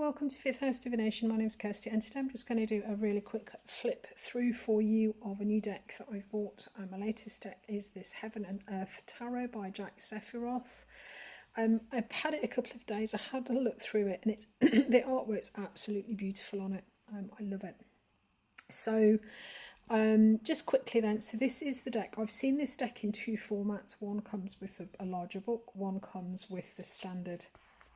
welcome to Fifth House Divination. My name is Kirsty and today I'm just going to do a really quick flip through for you of a new deck that I've bought. My latest deck is this Heaven and Earth Tarot by Sephiroth. I've had it a couple of days. I had a look through it and it's the artwork's absolutely beautiful on it. I love it. So just quickly then, so this is the deck. I've seen this deck in two formats. One comes with a larger book, one comes with the standard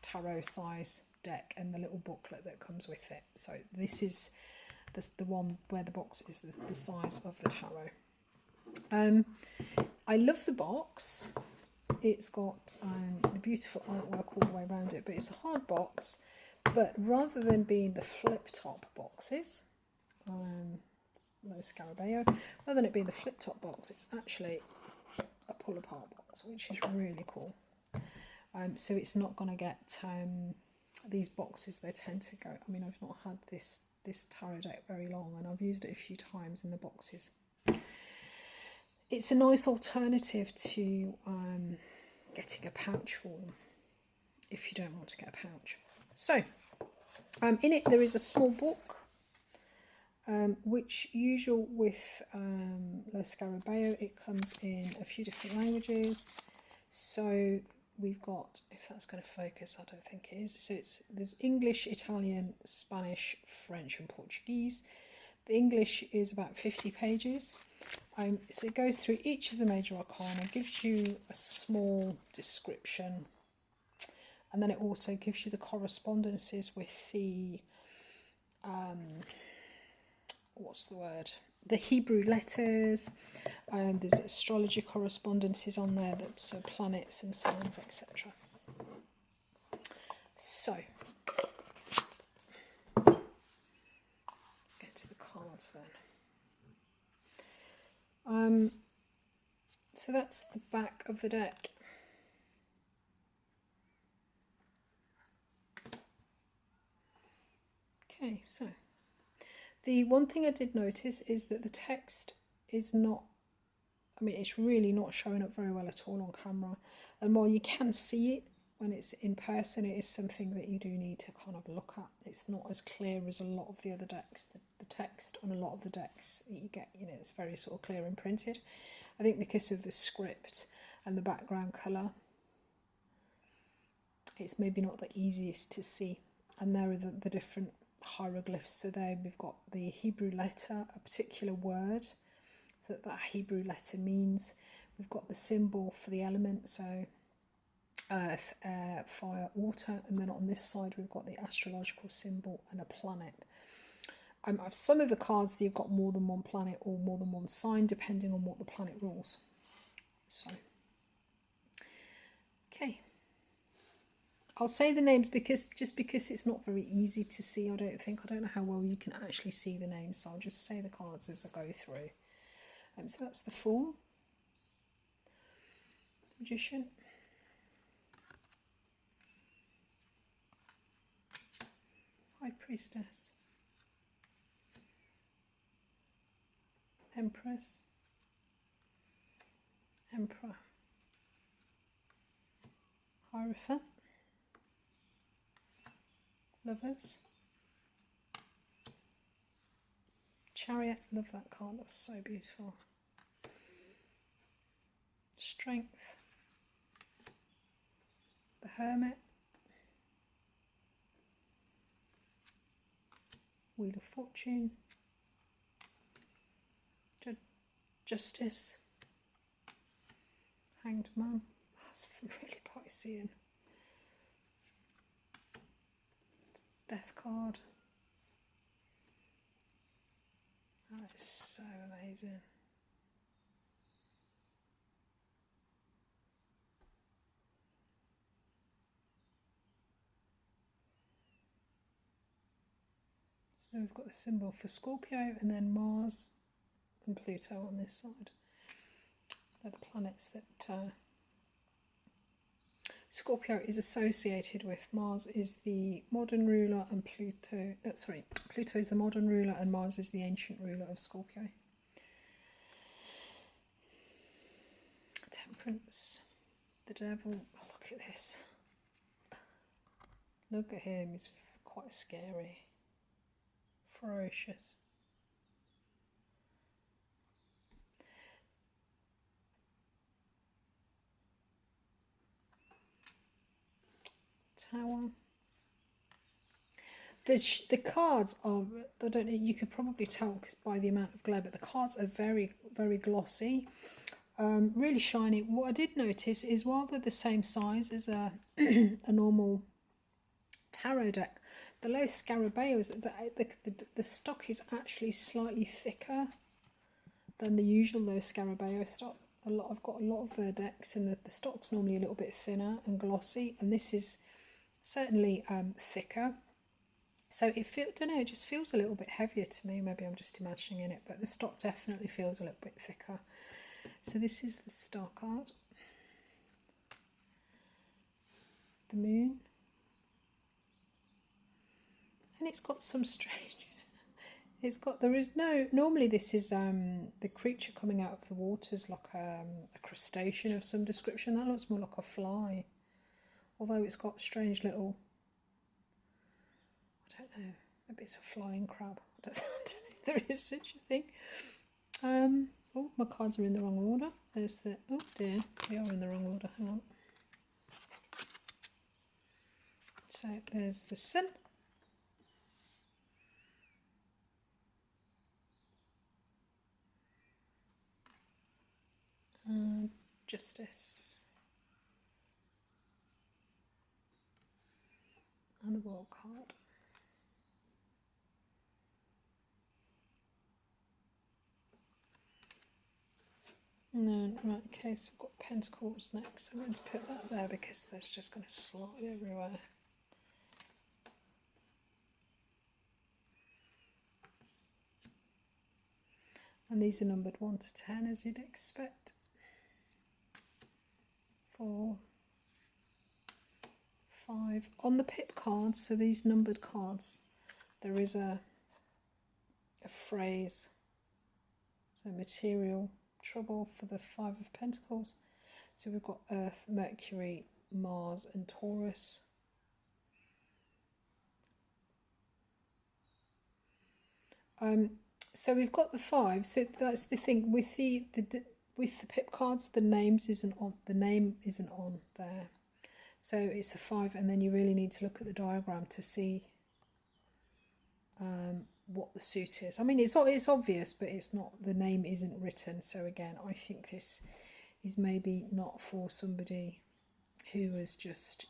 tarot size deck and the little booklet that comes with it. So this is the one where the box is the size of the tarot. I love the box. It's got the beautiful artwork all the way around it, but it's a hard box. But rather than being the flip top boxes, no Scarabeo, rather than it being the flip top box, it's actually a pull apart box, which is really cool. So it's not going to get these boxes, they tend to go, I mean, I've not had this tarot deck very long and I've used it a few times in the boxes. It's a nice alternative to getting a pouch for them if you don't want to get a pouch. So in it there is a small book, which usual with Le Scarabeo, it comes in a few different languages. So we've got, if that's going to focus, I don't think it is. So there's English, Italian, Spanish, French and Portuguese. The English is about 50 pages. So it goes through each of the major arcana, gives you a small description, and then it also gives you the correspondences with the, the Hebrew letters. There's astrology correspondences on there, so planets and signs, etc. So let's get to the cards then. So that's the back of the deck. Okay, so the one thing I did notice is that the text is not, I mean, it's really not showing up very well at all on camera. And while you can see it when it's in person, it is something that you do need to kind of look at. It's not as clear as a lot of the other decks. The text on a lot of the decks that you get, it's very sort of clear and printed. I think because of the script and the background colour, it's maybe not the easiest to see. And there are the different hieroglyphs. So there we've got the Hebrew letter, a particular word that Hebrew letter means. We've got the symbol for the element, so earth, air, fire, water, and then on this side we've got the astrological symbol and a planet. Some of the cards you've got more than one planet or more than one sign depending on what the planet rules. So okay, I'll say the names because it's not very easy to see. I don't know how well you can actually see the names, so I'll just say the cards as I go through. So that's the Fool, Magician, High Priestess, Empress, Emperor, Hierophant, Lovers, Chariot, love that card, that's so beautiful. Strength, the Hermit, Wheel of Fortune, Justice, Hanged Man, that's really Piscean, Death card, that is so amazing. So we've got the symbol for Scorpio and then Mars and Pluto on this side. They're the planets that Scorpio is associated with. Mars is the modern ruler and Pluto is the modern ruler and Mars is the ancient ruler of Scorpio. Temperance, the Devil, oh, look at this. Look at him, he's quite scary, ferocious. Tower. The cards are, I don't know, you could probably tell by the amount of glare, but the cards are very, very glossy, really shiny. What I did notice is while they're the same size as a, a normal tarot deck, the low Scarabeos, the stock is actually slightly thicker than the usual low Scarabeo stock. I've got a lot of their decks, and the stock's normally a little bit thinner and glossy, and this is certainly thicker. So it just feels a little bit heavier to me. Maybe I'm just imagining it, but the stock definitely feels a little bit thicker. So this is the star card, the moon, and it's got some strange. Normally this is the creature coming out of the waters like a crustacean of some description. That looks more like a fly, although it's got strange little. I don't know, maybe it's a flying crab. I don't know if there is such a thing. Oh, my cards are in the wrong order. There's the, oh dear, they are in the wrong order, hang on. So there's the sun. And justice. And the world card. And then, right, okay, so we've got pentacles next. I'm going to put that there because that's just going to slide everywhere. And these are numbered 1 to 10, as you'd expect. 4, 5. On the pip cards, so these numbered cards, there is a phrase. So material trouble for the 5 of Pentacles. So we've got Earth, Mercury, Mars and Taurus. So we've got the 5. So that's the thing with the pip cards. The name isn't on there. So it's a 5, and then you really need to look at the diagram to see what the suit is. I mean, it's obvious, but it's not. The name isn't written. So again, I think this is maybe not for somebody who is just,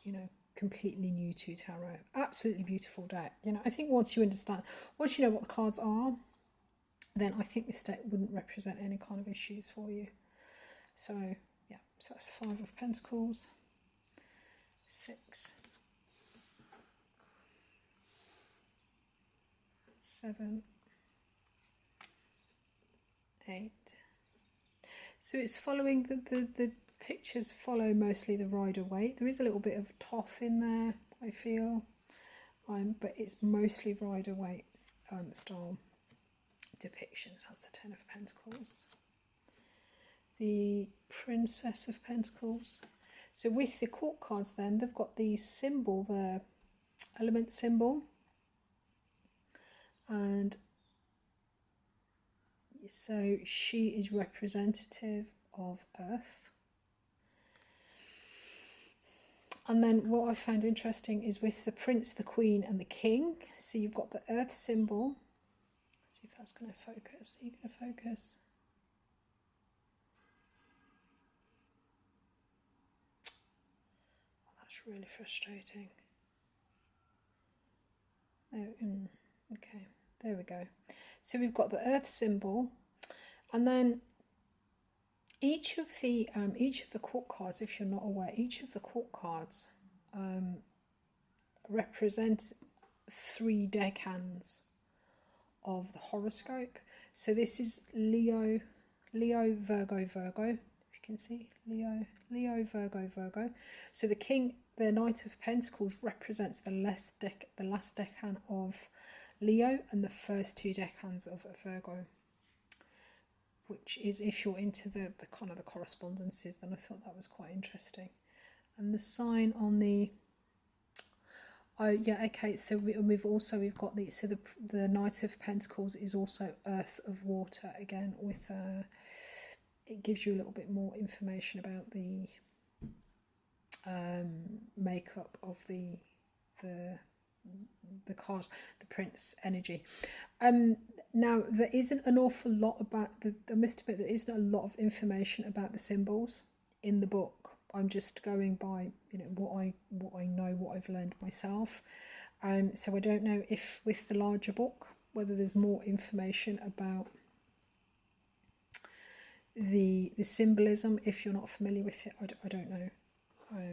completely new to tarot. Absolutely beautiful deck. I think once you know what the cards are, then I think this deck wouldn't represent any kind of issues for you. So yeah, so that's the 5 of Pentacles. 6, 7, 8. So it's following the pictures follow mostly the Rider-Waite. There is a little bit of Thoth in there, I feel, but it's mostly Rider-Waite style depictions. That's the 10 of Pentacles. The Princess of Pentacles. So with the court cards then, they've got the symbol, the element symbol. And so she is representative of Earth. And then what I found interesting is with the Prince, the Queen and the King. So you've got the Earth symbol. See if that's going to focus. Are you going to focus? Oh, that's really frustrating. Okay, there we go. So we've got the Earth symbol, and then each of the court cards, if you're not aware, each of the court cards represent 3 decans of the horoscope. So this is Leo, Virgo, if you can see, Leo, Virgo. So the King, the Knight of Pentacles, represents the last decan of Leo and the first 2 decans of Virgo, which is, if you're into the kind of the correspondences, then I thought that was quite interesting. And the sign on the Oh yeah, okay. So we've got the Knight of Pentacles is also Earth of Water again with it gives you a little bit more information about the makeup of the the card, the Prince energy. Now there isn't an awful lot about I must admit there isn't a lot of information about the symbols in the book. I'm just going by what I know, what I've learned myself. So I don't know if with the larger book whether there's more information about the symbolism. If you're not familiar with it, I don't know.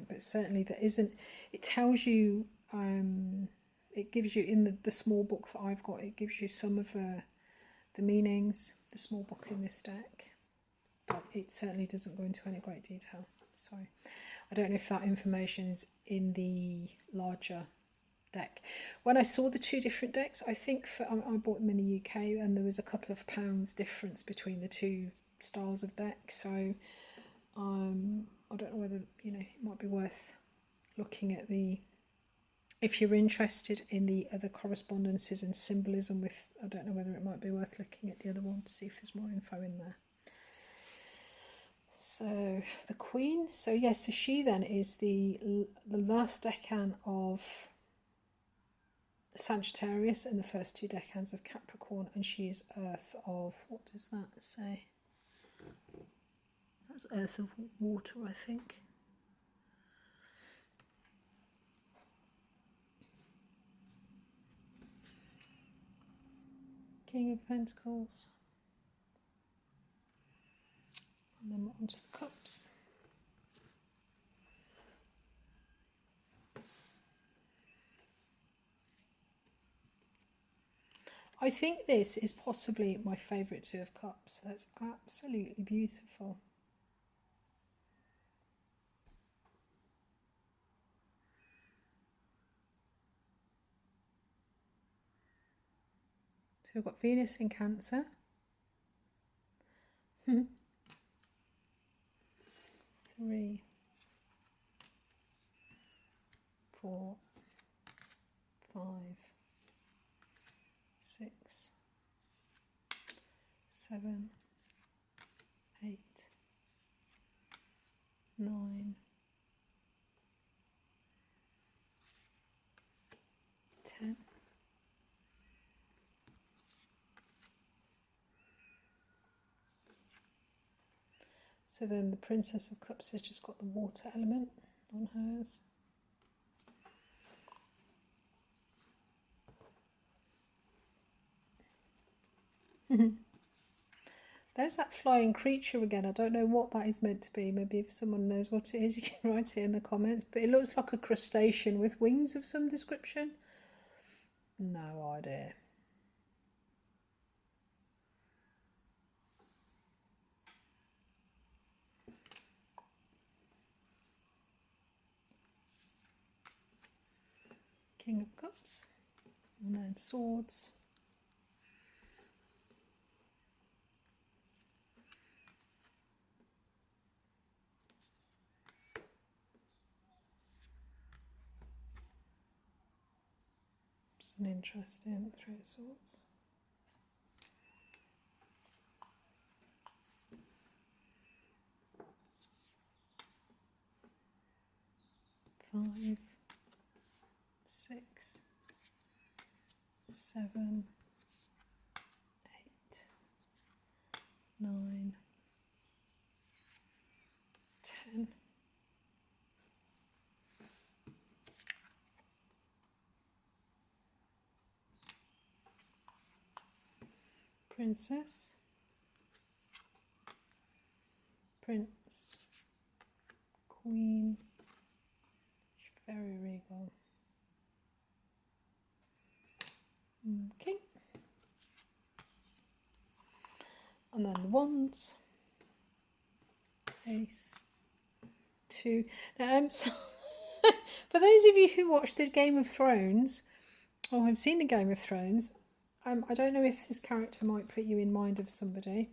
But certainly there isn't. It tells you. It gives you in the small book that I've got. It gives you some of the meanings. The small book in this deck, but it certainly doesn't go into any great detail. So I don't know if that information is in the larger deck. When I saw the two different decks, I think I bought them in the UK, and there was a couple of pounds difference between the two styles of deck. So I don't know whether it might be worth looking at if you're interested in the other correspondences and symbolism with, I don't know whether it might be worth looking at the other one to see if there's more info in there. So the Queen, so yes, so she then is the last decan of Sagittarius and the first two decans of Capricorn, and she is Earth of, what does that say? That's Earth of Water, I think. King of Pentacles. And then onto the Cups. I think this is possibly my favourite Two of Cups. That's absolutely beautiful. So we've got Venus in Cancer. 3, 4, 5, 6, 7, 8, 9, 10. So then the Princess of Cups has just got the water element on hers. There's that flying creature again. I don't know what that is meant to be. Maybe if someone knows what it is, you can write it in the comments. But it looks like a crustacean with wings of some description. No idea. King of Cups. And then Swords. It's an interesting Three of Swords. Five, 6, 7, 8, 9, 10. Princess, Prince, Queen, very regal. Okay. And then the Wands, Ace, 2. Now, so for those of you who watch the Game of Thrones, or have seen the Game of Thrones, I don't know if this character might put you in mind of somebody.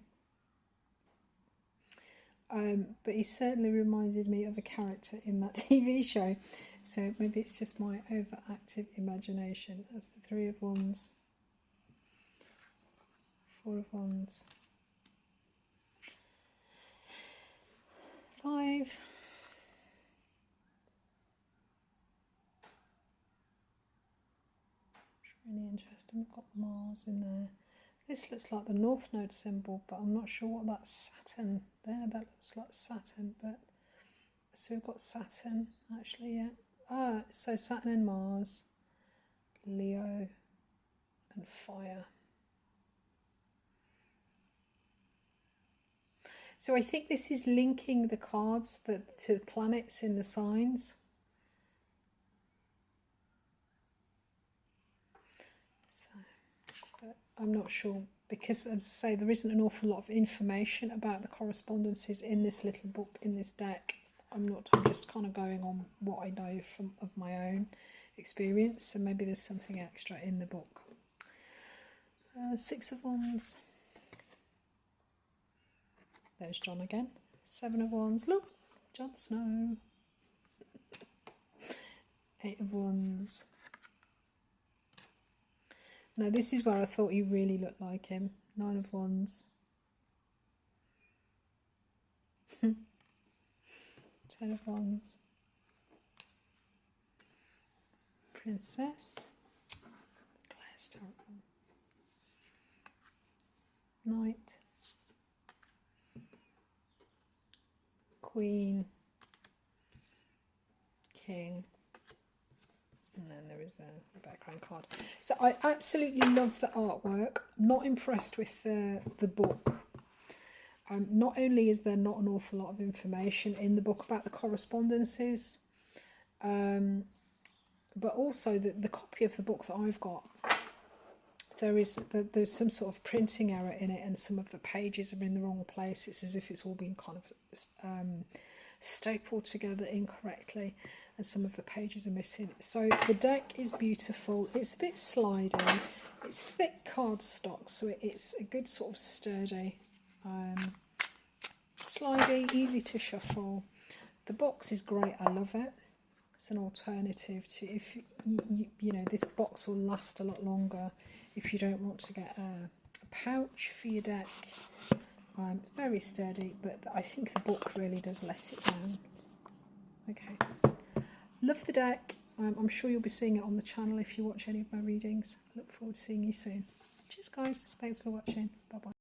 But he certainly reminded me of a character in that TV show. So maybe it's just my overactive imagination. That's the Three of Wands, Four of Wands, 5, it's really interesting. We've got Mars in there. This looks like the North Node symbol, but I'm not sure what that's Saturn there. That looks like Saturn, but so we've got Saturn actually, yeah. Ah, so Saturn and Mars, Leo and fire. So I think this is linking the cards to the planets in the signs. So, but I'm not sure, because as I say, there isn't an awful lot of information about the correspondences in this little book, in this deck. I'm just kind of going on what I know of my own experience, so maybe there's something extra in the book. Six of Wands. There's John again. Seven of Wands. Look, Jon Snow. Eight of Wands. Now this is where I thought he really looked like him. Nine of Wands. 10 of Wands. Princess. Claire's terrible. Knight. Queen. King. And then there is a background card. So I absolutely love the artwork. Not impressed with the book. Not only is there not an awful lot of information in the book about the correspondences, but also the copy of the book that I've got, there's some sort of printing error in it, and some of the pages are in the wrong place. It's as if it's all been kind of stapled together incorrectly, and some of the pages are missing. So the deck is beautiful. It's a bit slidey. It's thick cardstock, so it's a good sort of sturdy, slidey, easy to shuffle. The box is great. I love it. It's an alternative to, if you know, this box will last a lot longer if you don't want to get a pouch for your deck. Very sturdy, but I think the book really does let it down. Okay, love the deck. I'm sure you'll be seeing it on the channel if you watch any of my readings. I look forward to seeing you soon. Cheers guys, thanks for watching, bye bye.